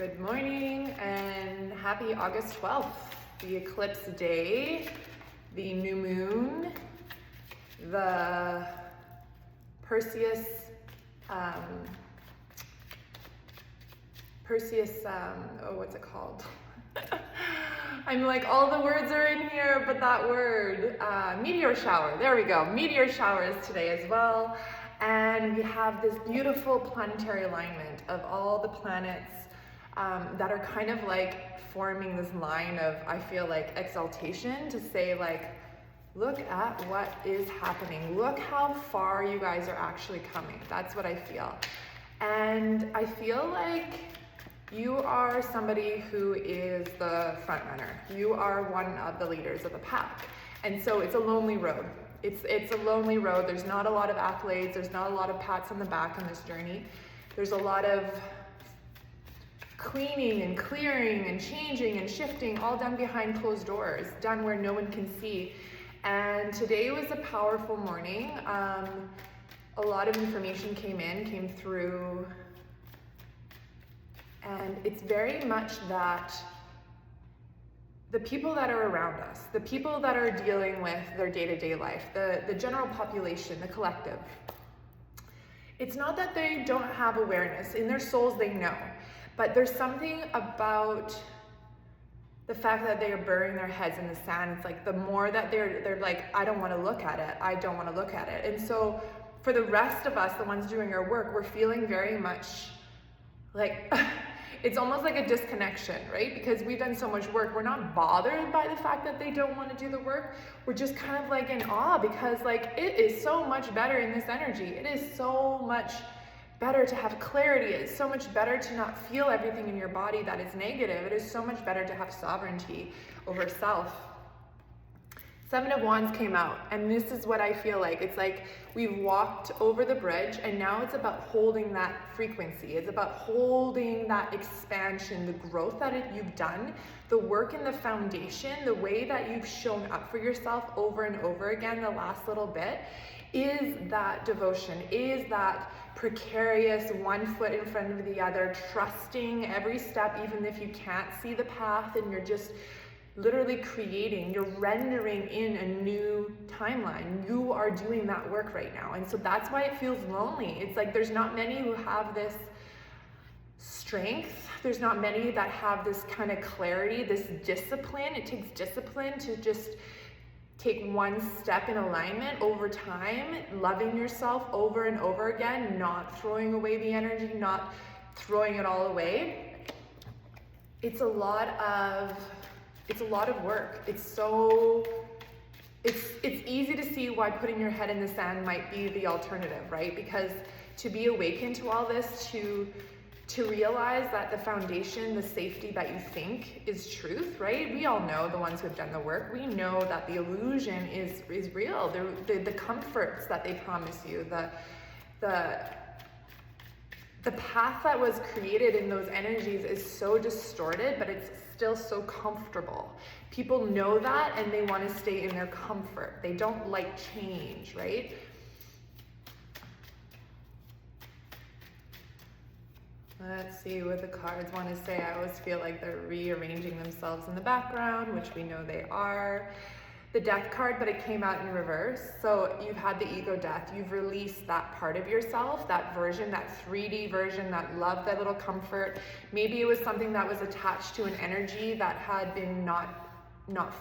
Good morning and happy August 12th, the eclipse day, the new moon, the Perseus, what's it called? I'm like, all the words are in here, but that word, meteor shower, there we go. Meteor shower is today as well. And we have this beautiful planetary alignment of all the planets that are kind of like forming this line of, I feel like, exaltation to say like, look at what is happening. Look how far you guys are actually coming. That's what I feel. And I feel like you are somebody who is the front runner. You are one of the leaders of the pack. And so it's a lonely road. It's a lonely road. There's not a lot of accolades. There's not a lot of pats on the back on this journey. There's a lot of cleaning and clearing and changing and shifting, all done behind closed doors, done where no one can see. And today was a powerful morning. A lot of information came through, and it's very much that the people that are around us, the people that are dealing with their day-to-day life, the general population, the collective, it's not that they don't have awareness. In their souls, they know. But there's something about the fact that they are burying their heads in the sand. It's like the more that they're like, I don't want to look at it. I don't want to look at it. And so for the rest of us, the ones doing our work, we're feeling very much like, it's almost like a disconnection, right? Because we've done so much work. We're not bothered by the fact that they don't want to do the work. We're just kind of like in awe because like it is so much better in this energy. It is so much better to have clarity. It's so much better to not feel everything in your body that is negative. It is so much better to have sovereignty over self. 7 of Wands came out, and this is what I feel like. It's like we've walked over the bridge, and now it's about holding that frequency. It's about holding that expansion, the growth that you've done, the work in the foundation, the way that you've shown up for yourself over and over again the last little bit is that devotion, is that precarious one foot in front of the other, trusting every step, even if you can't see the path and you're just literally creating, you're rendering in a new timeline. You are doing that work right now. And so that's why it feels lonely. It's like there's not many who have this strength. There's not many that have this kind of clarity, this discipline. It takes discipline to just take one step in alignment over time, loving yourself over and over again, not throwing away the energy, not throwing it all away. It's a lot of work. It's easy to see why putting your head in the sand might be the alternative, right? Because to be awakened to all this, to realize that the foundation, the safety that you think is truth, right? We all know, the ones who have done the work, we know that the illusion is real. The comforts that they promise you, the path that was created in those energies is so distorted, but it's still so comfortable. People know that and they want to stay in their comfort. They don't like change, right? Let's see what the cards want to say. I always feel like they're rearranging themselves in the background, which we know they are. The death card, but it came out in reverse. So you've had the ego death. You've released that part of yourself, that version, that 3D version, that love, that little comfort. Maybe it was something that was attached to an energy that had been not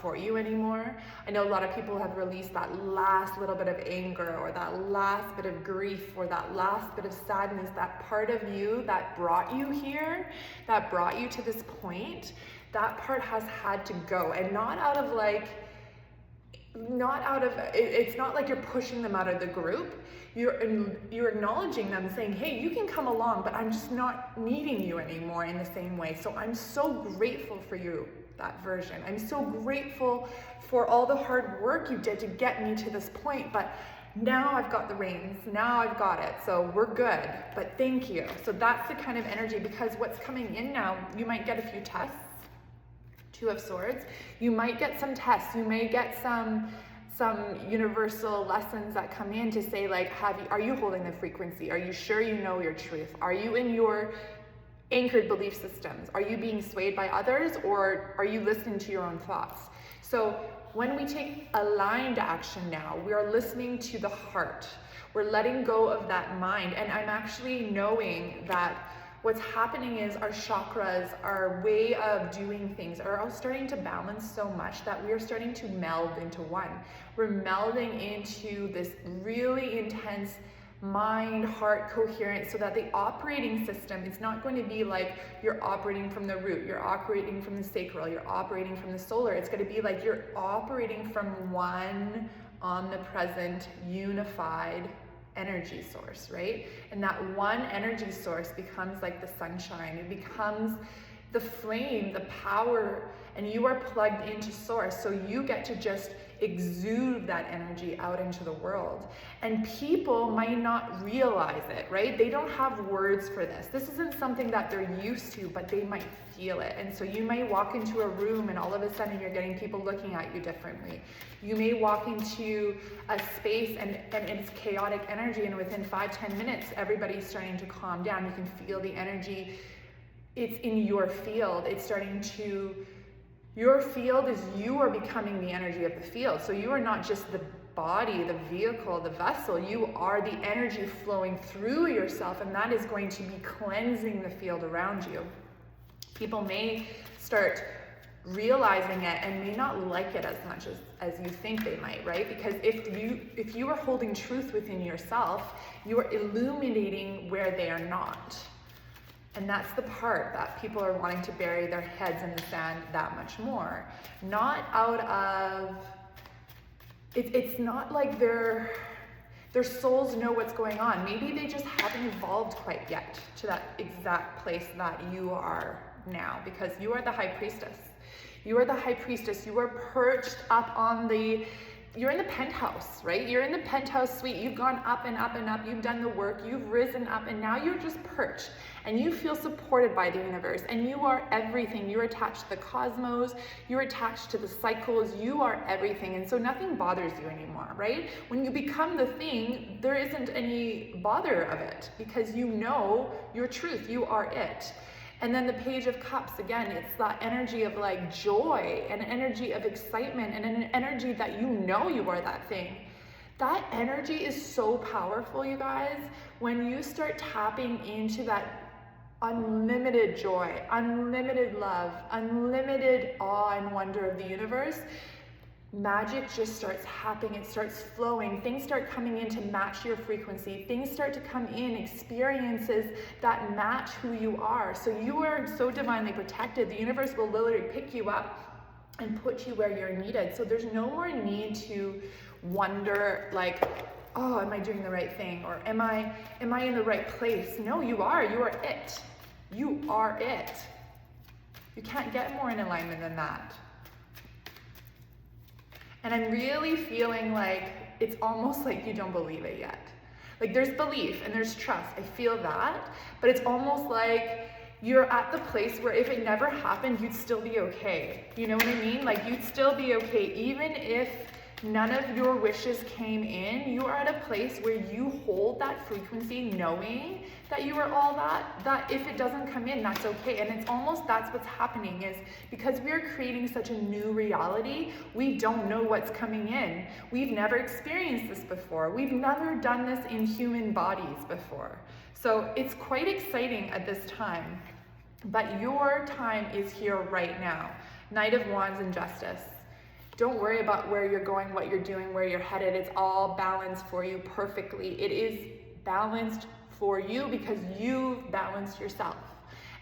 for you anymore. I know a lot of people have released that last little bit of anger or that last bit of grief or that last bit of sadness, that part of you that brought you here, that brought you to this point. That part has had to go, and not out of it's not like you're pushing them out of the group. You're acknowledging them, saying, hey, you can come along, but I'm just not needing you anymore in the same way. So I'm so grateful for you, that version. I'm so grateful for all the hard work you did to get me to this point, but now I've got the reins, now I've got it, so we're good, but thank you. So that's the kind of energy, because what's coming in now, you might get a few tests. 2 of Swords. You might get some tests. You may get some universal lessons that come in to say, like, are you holding the frequency? Are you sure you know your truth? Are you in your anchored belief systems? Are you being swayed by others, or are you listening to your own thoughts? So when we take aligned action now, we are listening to the heart. We're letting go of that mind. And I'm actually knowing that what's happening is our chakras, our way of doing things are all starting to balance so much that we are starting to meld into one. We're melding into this really intense mind, heart coherence, so that the operating system is not going to be like you're operating from the root, you're operating from the sacral, you're operating from the solar. It's going to be like you're operating from one omnipresent, unified energy source, right? And that one energy source becomes like the sunshine. It becomes the flame, the power, and you are plugged into source. So you get to just exude that energy out into the world. And people might not realize it, right? They don't have words for this. This isn't something that they're used to, but they might feel it. And so you may walk into a room and all of a sudden you're getting people looking at you differently. You may walk into a space and it's chaotic energy, and within 5-10 minutes, everybody's starting to calm down. You can feel the energy. It's in your field. It's starting to, your field is, you are becoming the energy of the field. So you are not just the body, the vehicle, the vessel. You are the energy flowing through yourself, and that is going to be cleansing the field around you. People may start realizing it and may not like it as much as you think they might, right? Because if you are holding truth within yourself, you are illuminating where they are not. And that's the part that people are wanting to bury their heads in the sand that much more. Not out of, it's not like their souls know what's going on. Maybe they just haven't evolved quite yet to that exact place that you are now, because you are the high priestess. You are the high priestess. You are perched up on you're in the penthouse, right? You're in the penthouse suite. You've gone up and up and up. You've done the work. You've risen up, and now you're just perched and you feel supported by the universe, and you are everything. You're attached to the cosmos. You're attached to the cycles. You are everything. And so nothing bothers you anymore, right? When you become the thing, there isn't any bother of it, because you know your truth. You are it. And then the Page of Cups, again, it's that energy of like joy, an energy of excitement, and an energy that you know you are that thing. That energy is so powerful, you guys. When you start tapping into that unlimited joy, unlimited love, unlimited awe and wonder of the universe, magic just starts happening. It starts flowing. Things start coming in to match your frequency. Things start to come in, experiences that match who you are. So you are so divinely protected. The universe will literally pick you up and put you where you're needed. So there's no more need to wonder like, oh, am I doing the right thing? Or am I in the right place? No, you are it. You are it. You can't get more in alignment than that. And I'm really feeling like it's almost like you don't believe it yet. Like there's belief and there's trust. I feel that, but it's almost like you're at the place where if it never happened, you'd still be okay. You know what I mean? Like you'd still be okay. Even if none of your wishes came in, you are at a place where you hold that frequency knowing that you are all that if it doesn't come in, that's okay. And it's almost, that's what's happening, is because we are creating such a new reality, we don't know what's coming in. We've never experienced this before. We've never done this in human bodies before. So it's quite exciting at this time, but your time is here right now. Knight of Wands and Justice. Don't worry about where you're going, what you're doing, where you're headed. It's all balanced for you perfectly. It is balanced for you because you've balanced yourself.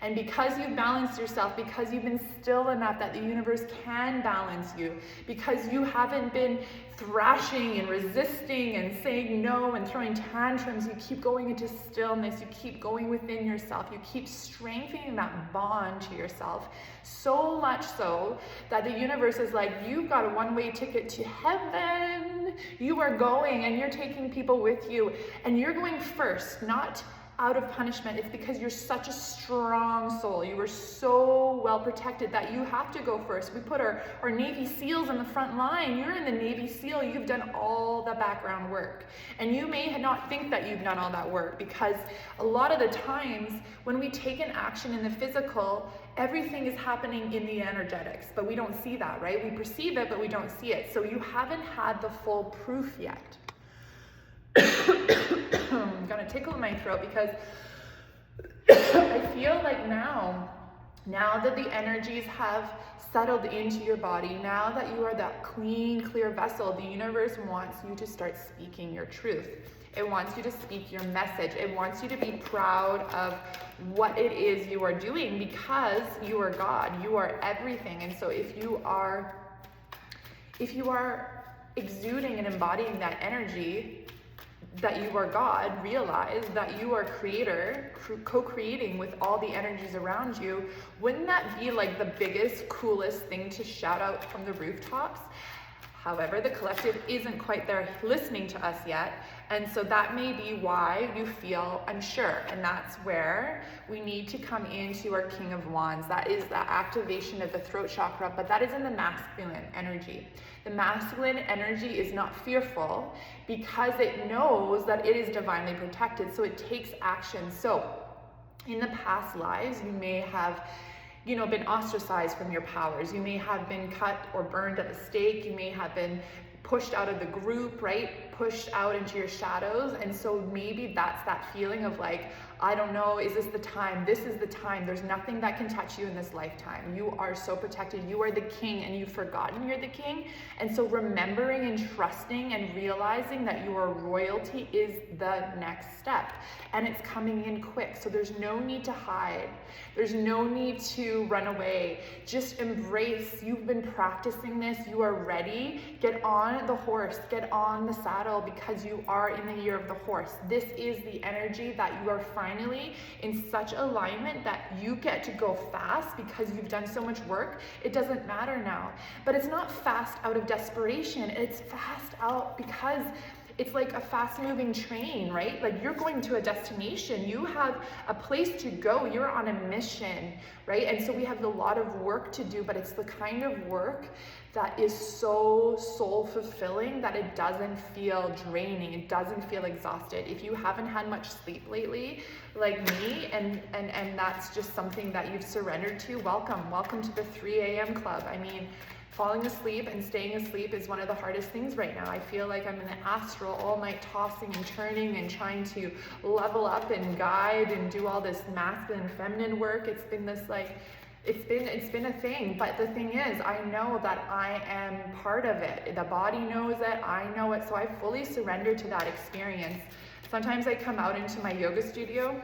And because you've balanced yourself, because you've been still enough that the universe can balance you, because you haven't been thrashing and resisting and saying no and throwing tantrums, you keep going into stillness, you keep going within yourself, you keep strengthening that bond to yourself, so much so that the universe is like, you've got a one-way ticket to heaven. You are going and you're taking people with you, and you're going first, not out of punishment. It's because you're such a strong soul. You are so well protected that you have to go first. We put our Navy SEALs in the front line. You're in the Navy SEAL. You've done all the background work. And you may not think that you've done all that work, because a lot of the times when we take an action in the physical, everything is happening in the energetics, but we don't see that, right? We perceive it, but we don't see it. So you haven't had the full proof yet. I'm gonna tickle in my throat because I feel like now that the energies have settled into your body, now that you are that clean, clear vessel, the universe wants you to start speaking your truth. It wants you to speak your message. It wants you to be proud of what it is you are doing, because you are God. You are everything. And so if you are exuding and embodying that energy, that you are God, realize that you are creator, co-creating with all the energies around you. Wouldn't that be like the biggest, coolest thing to shout out from the rooftops? However, the collective isn't quite there listening to us yet. And so that may be why you feel unsure. And that's where we need to come into our King of Wands. That is the activation of the throat chakra, but that is in the masculine energy. The masculine energy is not fearful because it knows that it is divinely protected. So it takes action. So in the past lives, you may have been ostracized from your powers. You may have been cut or burned at the stake. You may have been pushed out of the group, right? Pushed out into your shadows. And so maybe that's that feeling of like, I don't know, is this the time? This is the time. There's nothing that can touch you in this lifetime. You are so protected. You are the king, and you've forgotten you're the king. And so remembering and trusting and realizing that your royalty is the next step, and it's coming in quick. So there's no need to hide. There's no need to run away. Just embrace. You've been practicing this. You are ready. Get on the horse. Get on the saddle, because you are in the year of the horse. This is the energy that you are finally in such alignment that you get to go fast because you've done so much work. It doesn't matter now. But it's not fast out of desperation. It's fast out because it's like a fast moving train, right? Like you're going to a destination. You have a place to go. You're on a mission, right? And so we have a lot of work to do, but it's the kind of work that is so soul fulfilling that it doesn't feel draining. It doesn't feel exhausted. If you haven't had much sleep lately, like me, and that's just something that you've surrendered to, welcome to the 3 a.m. club. I mean, falling asleep and staying asleep is one of the hardest things right now. I feel like I'm in the astral all night, tossing and turning and trying to level up and guide and do all this masculine and feminine work. It's been this like, it's been a thing. But the thing is, I know that I am part of it. The body knows it, I know it. So I fully surrender to that experience. Sometimes I come out into my yoga studio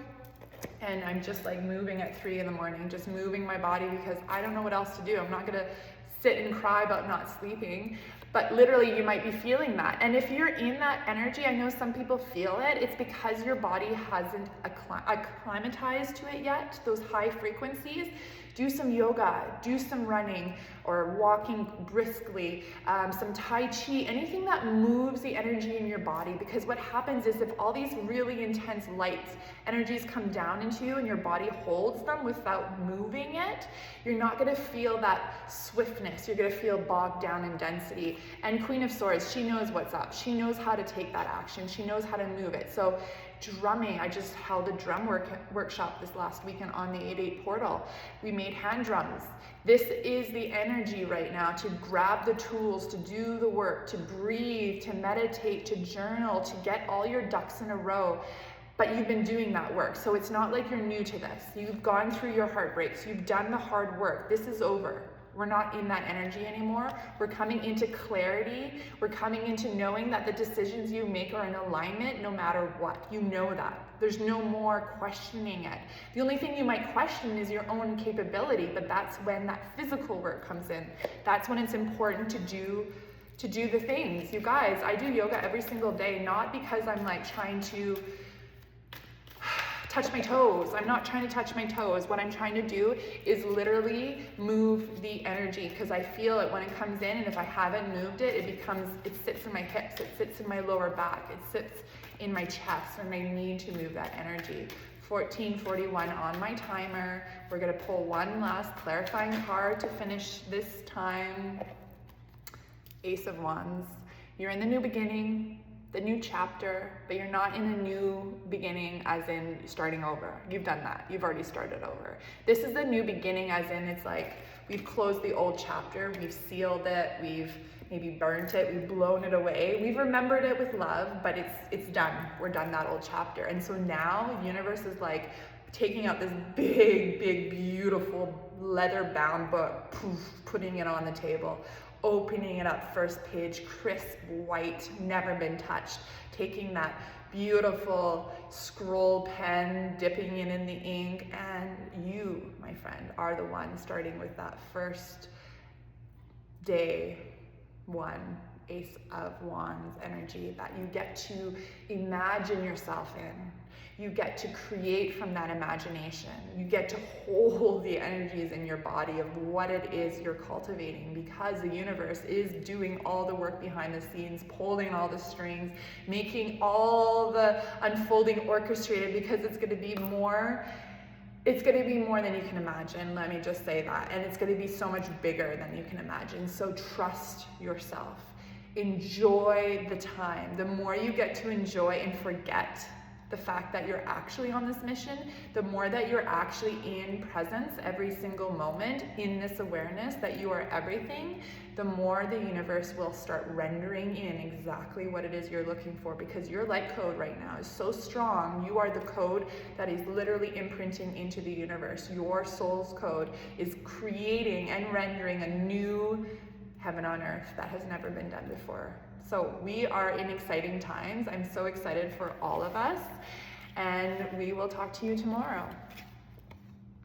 and I'm just like moving at 3 in the morning, just moving my body because I don't know what else to do. I'm not gonna sit and cry about not sleeping, but literally you might be feeling that. And if you're in that energy, I know some people feel it, it's because your body hasn't acclimatized to it yet, those high frequencies. Do some yoga, do some running or walking briskly, some Tai Chi, anything that moves the energy in your body. Because what happens is if all these really intense lights, energies come down into you and your body holds them without moving it, you're not gonna feel that swiftness. You're gonna feel bogged down in density. And Queen of Swords, she knows what's up. She knows how to take that action. She knows how to move it. So drumming, I just held a drum workshop this last weekend on the 8/8 portal. We made hand drums. This is the energy right now to grab the tools, to do the work, to breathe, to meditate, to journal, to get all your ducks in a row. But you've been doing that work. So it's not like you're new to this. You've gone through your heartbreaks. You've done the hard work. This is over. We're not in that energy anymore. We're coming into clarity. We're coming into knowing that the decisions you make are in alignment no matter what. You know that. There's no more questioning it. The only thing you might question is your own capability, but that's when that physical work comes in. That's when it's important to do the things. You guys, I do yoga every single day, not because I'm like trying to touch my toes. I'm not trying to touch my toes. What I'm trying to do is literally move the energy because I feel it when it comes in, and if I haven't moved it, it sits in my hips, it sits in my lower back, it sits in my chest, and I need to move that energy. 1441 on my timer. We're gonna pull one last clarifying card to finish this time. Ace of Wands. You're in the new beginning, the new chapter, but you're not in a new beginning as in starting over. You've done that. You've already started over. This is the new beginning as in it's like we've closed the old chapter, we've sealed it, we've maybe burnt it, we've blown it away, we've remembered it with love, but it's done. We're done that old chapter. And so now the universe is like taking out this big, big, beautiful leather-bound book, poof, putting it on the table, opening it up, first page, crisp white, never been touched, taking that beautiful scroll pen, dipping it in the ink, and you, my friend, are the one starting with that first day one, Ace of Wands energy that you get to imagine yourself in. You get to create from that imagination. You get to hold the energies in your body of what it is you're cultivating, because the universe is doing all the work behind the scenes, pulling all the strings, making all the unfolding orchestrated, because it's going to be more. It's going to be more than you can imagine, let me just say that. And it's going to be so much bigger than you can imagine. So trust yourself. Enjoy the time. The more you get to enjoy and forget the fact that you're actually on this mission, the more that you're actually in presence every single moment, in this awareness that you are everything, the more the universe will start rendering in exactly what it is you're looking for, because your light code right now is so strong. You are the code that is literally imprinting into the universe. Your soul's code is creating and rendering a new heaven on earth that has never been done before. So we are in exciting times. I'm so excited for all of us, and we will talk to you tomorrow.